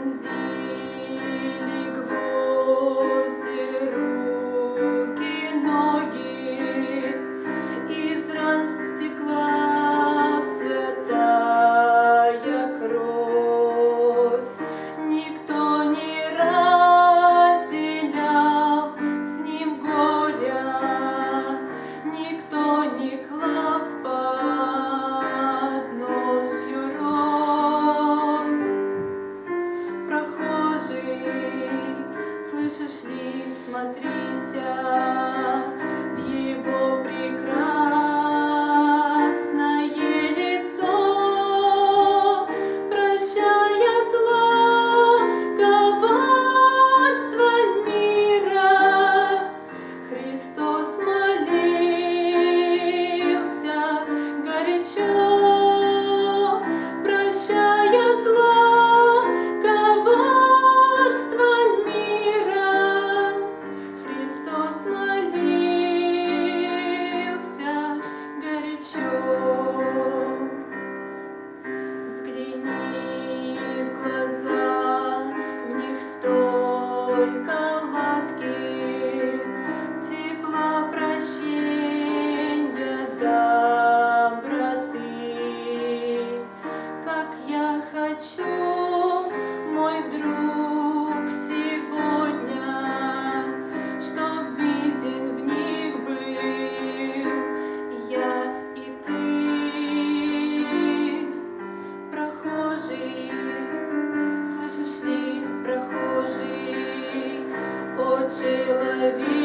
вонзили гвозди, руки, ноги, из ран стекла святая кровь. Никто не разделял с ним горя, никто не клал к подножью роз. Прохожий, слышишь ли, всмотрися в его прекрасное лицо, прощая зло, коварство мира. Христос молился горячо, прощая зло, коварство мира. Христос молился горячо. Взгляни в глаза, в них столько ласки, тепла, прощения, доброты. Как я хочу, мой друг, сегодня, чтоб виден в них был я и ты. Прохожий, слышишь ли, прохожий, о человек.